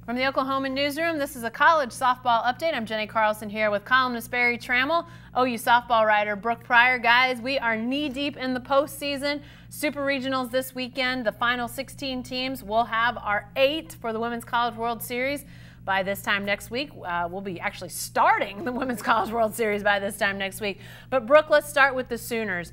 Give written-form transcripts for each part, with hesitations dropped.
From the Oklahoman newsroom, this is a college softball update. I'm Jenny Carlson here with columnist Barry Trammell, OU softball writer Brooke Pryor. Guys, we are knee-deep in the postseason. Super Regionals this weekend. The final 16 teams will have our 8 for the Women's College World Series. By this time next week, we'll be actually starting the Women's College World Series by this time next week. But Brooke, let's start with the Sooners.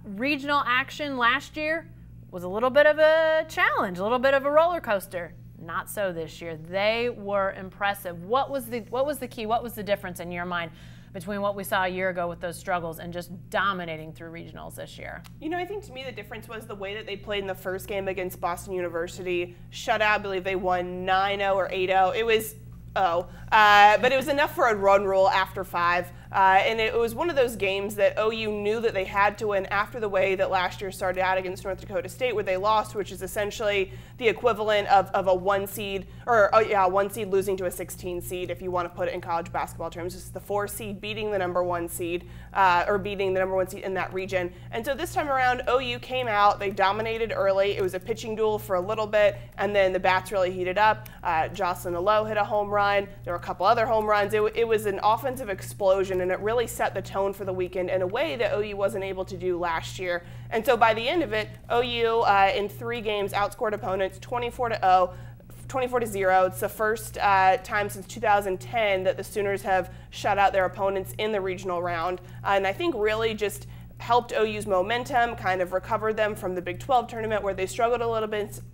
Regional action last year was a little bit of a challenge, a little bit of a roller coaster. Not so this year. They were impressive. What was the key? What was the difference in your mind between what we saw a year ago with those struggles and just dominating through regionals this year? You know, I think to me the difference was the way that they played in the first game against Boston University. Shutout, I believe they won 9-0 or 8-0. It was but it was enough for a run rule after 5. And it was one of those games that OU knew that they had to win after the way that last year started out against North Dakota State, where they lost, which is essentially the equivalent of a 1 seed, or a 1 seed losing to a 16 seed, if you want to put it in college basketball terms. It's the 4 seed beating the number 1 seed, or beating the number 1 seed in that region. And so this time around, OU came out, they dominated early. It was a pitching duel for a little bit, and then the bats really heated up. Jocelyn Alo hit a home run. There were a couple other home runs. It was an offensive explosion, and it really set the tone for the weekend in a way that OU wasn't able to do last year. And so by the end of it, OU in 3 games outscored opponents 24-0. 24-0. It's the first time since 2010 that the Sooners have shut out their opponents in the regional round. And I think really just helped OU's momentum, kind of recovered them from the Big 12 tournament where they struggled a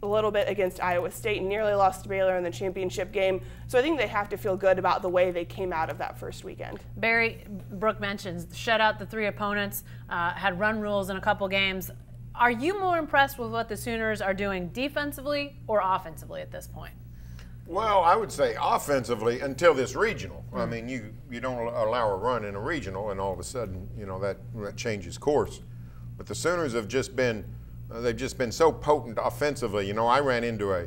little bit against Iowa State and nearly lost to Baylor in the championship game. So I think they have to feel good about the way they came out of that first weekend. Barry, Brooke mentions shut out the 3 opponents, had run rules in a couple games. Are you more impressed with what the Sooners are doing defensively or offensively at this point? Well, I would say offensively until this regional. I mean, you don't allow a run in a regional, and all of a sudden, you know, that changes course. But the Sooners have just been, they've just been so potent offensively. You know, I ran into a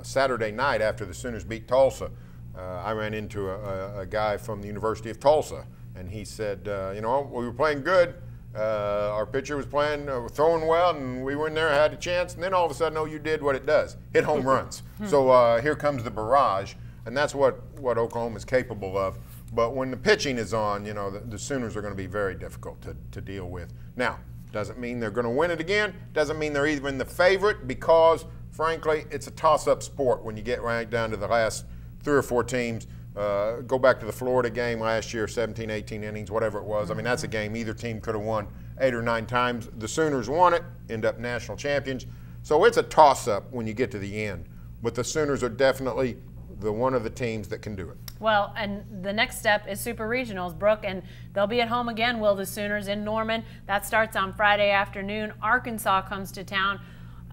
Saturday night after the Sooners beat Tulsa. I ran into a guy from the University of Tulsa, and he said, you know, we were playing good. Our pitcher was playing, throwing well, and we went in there, had a chance, and then all of a sudden, OU did what it does, hit home runs. So here comes the barrage, and that's what Oklahoma is capable of. But when the pitching is on, you know, the Sooners are going to be very difficult to deal with. Now, doesn't mean they're going to win it again, doesn't mean they're even the favorite, because, frankly, it's a toss-up sport when you get right down to the last 3 or 4 teams. Go back to the Florida game last year, 17, 18 innings, whatever it was. I mean, that's a game either team could have won 8 or 9 times. The Sooners won it, end up national champions. So it's a toss-up when you get to the end. But the Sooners are definitely one of the teams that can do it. Well, and the next step is Super Regionals, Brooke, and they'll be at home again, will the Sooners, in Norman. That starts on Friday afternoon. Arkansas comes to town.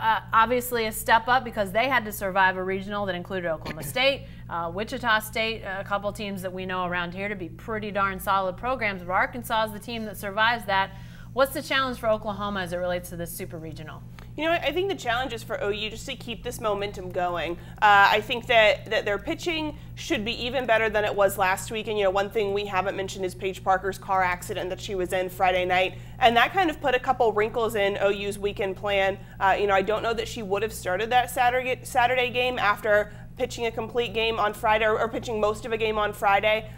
Obviously a step up because they had to survive a regional that included Oklahoma State, Wichita State, a couple teams that we know around here to be pretty darn solid programs. But Arkansas is the team that survives that. What's the challenge for Oklahoma as it relates to this Super Regional? You know, I think the challenge is for OU just to keep this momentum going. I think that their pitching should be even better than it was last week. And, you know, one thing we haven't mentioned is Paige Parker's car accident that she was in Friday night. And that kind of put a couple wrinkles in OU's weekend plan. You know, I don't know that she would have started that Saturday game after pitching a complete game on Friday, or pitching most of a game on Friday.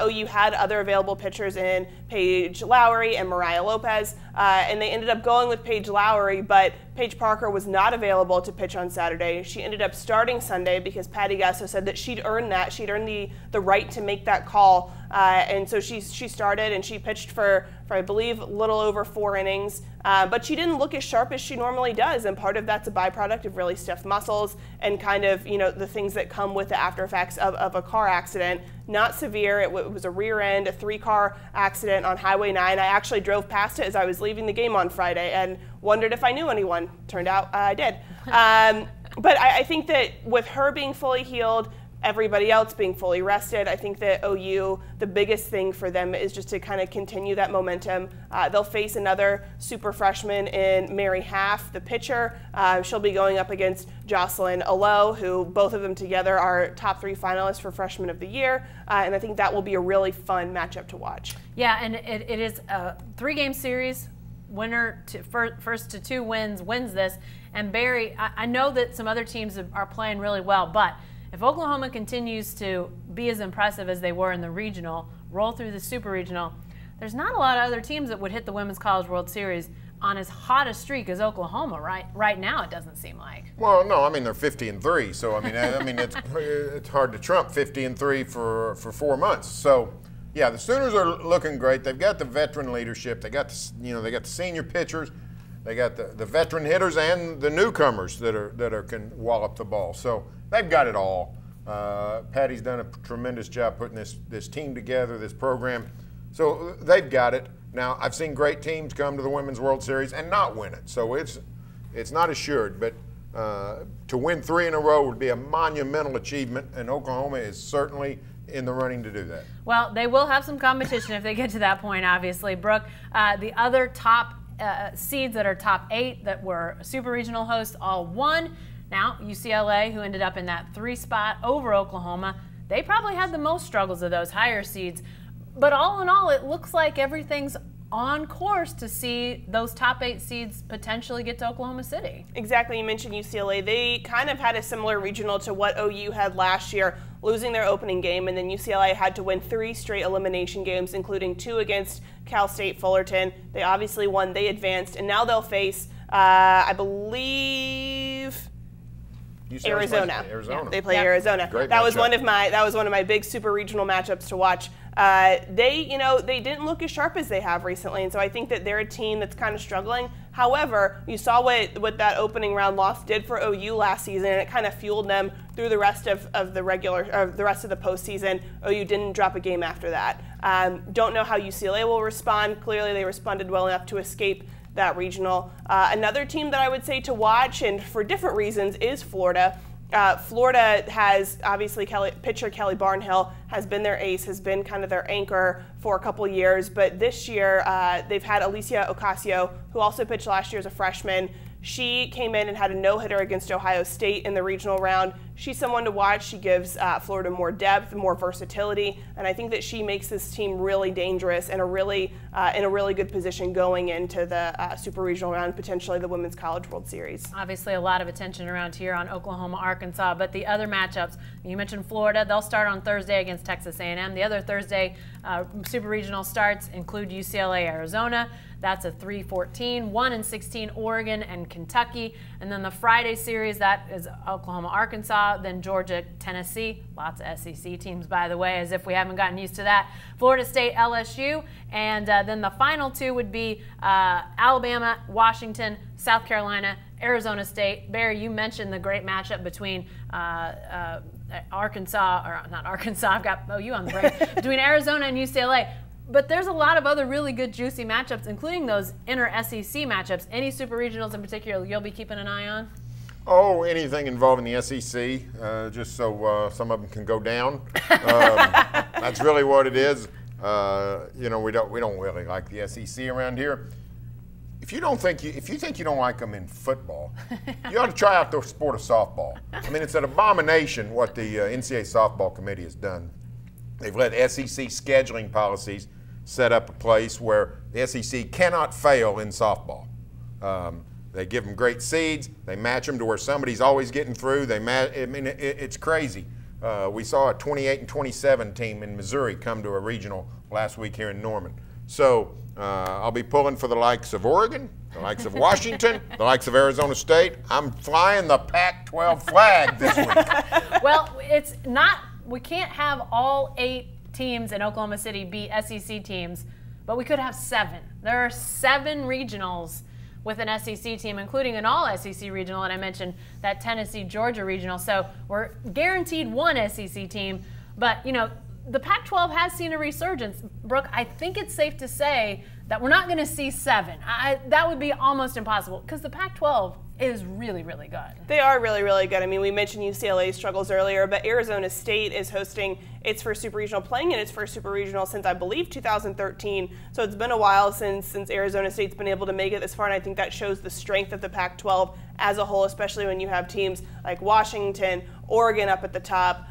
OU had other available pitchers in Paige Lowry and Mariah Lopez, and they ended up going with Paige Lowry, but Paige Parker was not available to pitch on Saturday. She ended up starting Sunday because Patty Gasso said that she'd earned that. She'd earned the right to make that call, and so she started and she pitched for I believe a little over 4 innings, but she didn't look as sharp as she normally does, and part of that's a byproduct of really stiff muscles and kind of, you know, the things that come with the after effects of a car accident. Not severe. It was a rear end, a 3-car accident on Highway 9. I actually drove past it as I was leaving the game on Friday and wondered if I knew anyone. Turned out I did. But I think that with her being fully healed, everybody else being fully rested, I think that OU, the biggest thing for them is just to kind of continue that momentum. They'll face another super freshman in Mary Half, the pitcher. She'll be going up against Jocelyn Alo, who both of them together are top 3 finalists for Freshman of the Year. And I think that will be a really fun matchup to watch. Yeah, and it is a 3-game series. Winner to first to 2 wins this. And Barry, I know that some other teams are playing really well, but if Oklahoma continues to be as impressive as they were in the regional, roll through the super regional, there's not a lot of other teams that would hit the Women's College World Series on as hot a streak as Oklahoma right now. It doesn't seem like. Well, no, I mean they're 50-3, so I mean it's hard to trump 50-3 for 4 months. So yeah, the Sooners are looking great. They've got the veteran leadership. They got they got the senior pitchers. They got the veteran hitters and the newcomers that can wallop the ball. So they've got it all. Patty's done a tremendous job putting this team together, this program. So they've got it. Now, I've seen great teams come to the Women's World Series and not win it. So it's not assured, but to win 3 in a row would be a monumental achievement, and Oklahoma is certainly in the running to do that. Well, they will have some competition if they get to that point, obviously. Brooke, the other top seeds that are top 8 that were super regional hosts all won. Now, UCLA, who ended up in that 3 spot over Oklahoma, they probably had the most struggles of those higher seeds. But all in all, it looks like everything's on course to see those top 8 seeds potentially get to Oklahoma City. Exactly. You mentioned UCLA. They kind of had a similar regional to what OU had last year, losing their opening game, and then UCLA had to win 3 straight elimination games, including 2 against Cal State Fullerton. They obviously won. They advanced, and now they'll face, I believe, Arizona. Yeah, they play Arizona. That was one of my big super regional matchups to watch. They didn't look as sharp as they have recently, and so I think that they're a team that's kind of struggling. However, you saw what that opening round loss did for OU last season, and it kind of fueled them through the rest of the rest of the postseason. OU didn't drop a game after that. Don't know how UCLA will respond. Clearly, they responded well enough to escape that regional. Another team that I would say to watch, and for different reasons, is Florida. Florida has obviously pitcher Kelly Barnhill has been their ace, has been kind of their anchor for a couple years, but this year they've had Alicia Ocasio, who also pitched last year as a freshman. She came in and had a no-hitter against Ohio State in the regional round. She's someone to watch. She gives Florida more depth, more versatility, and I think that she makes this team really dangerous and in a really good position going into the super regional round, potentially the Women's College World Series. Obviously, a lot of attention around here on Oklahoma, Arkansas, but the other matchups, you mentioned Florida. They'll start on Thursday against Texas A&M. The other Thursday super regional starts include UCLA, Arizona. That's a 3-14, 1-16 Oregon and Kentucky. And then the Friday series, that is Oklahoma, Arkansas, then Georgia, Tennessee. Lots of SEC teams, by the way, as if we haven't gotten used to that. Florida State, LSU. And then the final 2 would be Alabama, Washington, South Carolina, Arizona State. Barry, you mentioned the great matchup between Arkansas, or not Arkansas, I've got OU on the brain, between Arizona and UCLA. But there's a lot of other really good, juicy matchups, including those inter-SEC matchups. Any super regionals in particular you'll be keeping an eye on? Oh, anything involving the SEC, just so some of them can go down. That's really what it is. We don't really like the SEC around here. If you think you don't like them in football, you ought to try out the sport of softball. I mean, it's an abomination what the NCAA softball committee has done. They've let SEC scheduling policies set up a place where the SEC cannot fail in softball. They give them great seeds. They match them to where somebody's always getting through. It's crazy. We saw a 28-27 team in Missouri come to a regional last week here in Norman. So I'll be pulling for the likes of Oregon, the likes of Washington, the likes of Arizona State. I'm flying the Pac-12 flag this week. Well, it's not. We can't have all 8 teams in Oklahoma City be SEC teams, but we could have 7. There are 7 regionals with an SEC team, including an all-SEC regional, and I mentioned that Tennessee-Georgia regional. So we're guaranteed 1 SEC team, but the Pac-12 has seen a resurgence. Brooke, I think it's safe to say that we're not going to see 7. That would be almost impossible because the Pac-12 is really, really good. They are really, really good. I mean, we mentioned UCLA's struggles earlier, but Arizona State is hosting its first super regional, playing in its first super regional since, I believe, 2013. So it's been a while since Arizona State's been able to make it this far, and I think that shows the strength of the Pac-12 as a whole, especially when you have teams like Washington, Oregon up at the top.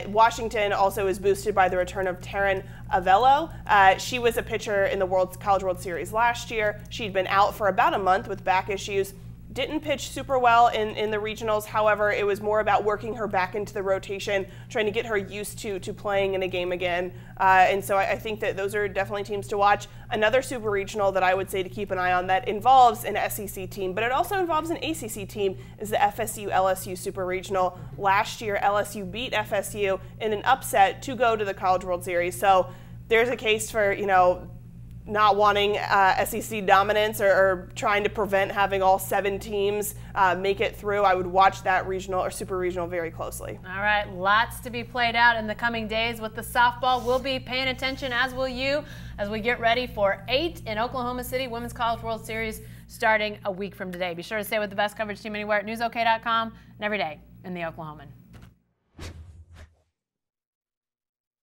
Washington also is boosted by the return of Taryn Avello. She was a pitcher in the College World Series last year. She'd been out for about a month with back issues. didn't pitch super well in the regionals. However, it was more about working her back into the rotation, trying to get her used to playing in a game again. And so I think that those are definitely teams to watch. Another super regional that I would say to keep an eye on that involves an SEC team, but it also involves an ACC team, is the FSU-LSU Super Regional. Last year, LSU beat FSU in an upset to go to the College World Series. So there's a case for, not wanting SEC dominance or trying to prevent having all 7 teams make it through. I would watch that regional or super regional very closely. All right, lots to be played out in the coming days with the softball. We'll be paying attention, as will you, as we get ready for 8 in Oklahoma City Women's College World Series starting a week from today. Be sure to stay with the best coverage team anywhere at newsok.com and every day in the Oklahoman.